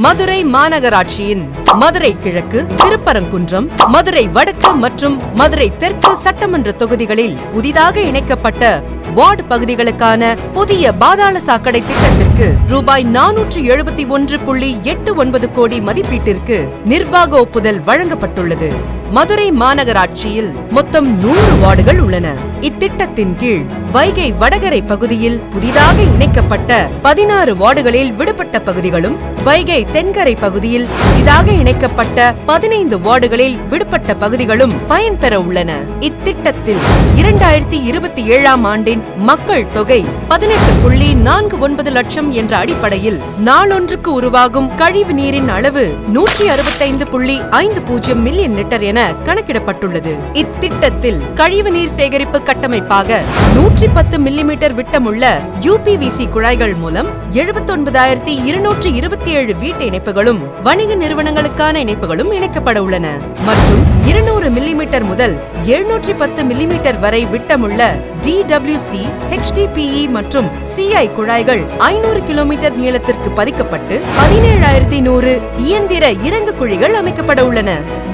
மதுரை மாநகராட்சியின் மதுரை கிழக்கு, திருப்பரங்குன்றம், மதுரை வடக்கு மற்றும் மதுரை தெற்கு சட்டமன்ற தொகுதிகளில் புதிதாக இணைக்கப்பட்ட வார்டு பகுதிகளுக்கான புதிய பாதாள சாக்கடை திட்டத்திற்கு ரூபாய் 471.89 கோடி மதிப்பீட்டிற்கு நிர்வாக ஒப்புதல் வழங்கப்பட்டுள்ளது. மதுரை மாநகராட்சியில் மொத்தம் 100 வார்டுகள் உள்ளன. இத்திட்டத்தின் கீழ் வைகை வடகரை பகுதியில் புதிதாக இணைக்கப்பட்ட 16 வார்டுகளில் விடுபட்ட பகுதிகளும், வைகை தென்கரை பகுதியில் புதிதாக இணைக்கப்பட்ட 15 வார்டுகளில் விடுபட்ட பகுதிகளும் பயன்பெற உள்ளன. இத்திட்டத்தில் 2027ஆம் ஆண்டின் மக்கள் தொகை 18.49 லட்சம் என்ற அடிப்படையில் நாளொன்றுக்கு உருவாகும் கழிவு நீரின் அளவு 165.50 மில்லியன் லிட்டர் என கணக்கிடப்பட்டுள்ளது. இத்திட்டத்தில் கழிவு நீர் சேகரிப்பு கட்டமைப்பாக 110 மில்லிமீட்டர் விட்டமுள்ள UPVC குழாய்கள் மூலம் 79,227 வீட்டு இணைப்புகளும் வணிக நிறுவனங்களுக்கான இணைப்புகளும் இணைக்கப்பட உள்ளன. மற்றும் 200 மில்லிமீட்டர் முதல் 710 மில்லிமீட்டர் வரை விட்டமுள்ள DWC, HDPE மற்றும் CI குழாய்கள் 500 கிலோமீட்டர் நீளத்திற்கு பதிக்கப்பட்டு 17,100 இயந்திர இறங்கு குழிகள் அமைக்கப்பட உள்ளன.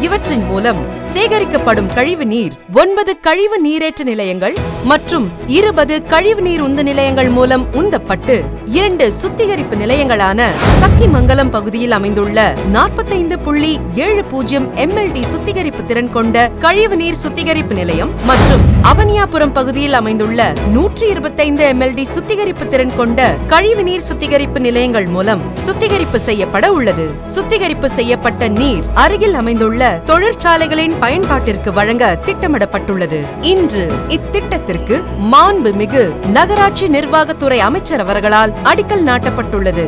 இவற்றின் மூலம் சேகரிக்கப்படும் கழிவு நீர் 9 கழிவு நீரேற்று நிலையங்கள் மற்றும் 20 கழிவு நீர் உந்து நிலையங்கள் மூலம் உந்தப்பட்டு 2 சுத்திகரிப்பு நிலையங்களான சக்கிமங்கலம் பகுதியில் அமைந்துள்ள 45.70 MLD சுத்திகரிப்பு திறன் கொண்ட கழிவு நீர் சுத்திகரிப்பு நிலையம் மற்றும் அவனியாபுரம் பகுதியில் அமைந்துள்ள 125 MLD சுத்திகரிப்பு திறன் கொண்ட கழிவு நீர் சுத்திகரிப்பு நிலையங்கள் மூலம் சுத்திகரிப்பு செய்யப்பட உள்ளது. சுத்திகரிப்பு செய்யப்பட்ட நீர் அருகில் அமைந்துள்ள தொழிற்சாலைகளின் பயன்பாட்டிற்கு வழங்க திட்டமிடப்பட்டுள்ளது. இன்று இத்திட்டத்திற்கு மாண்புமிகு நகராட்சி நிர்வாகத்துறை அமைச்சர் அவர்களால் அடிக்கல் நாட்டப்பட்டுள்ளது.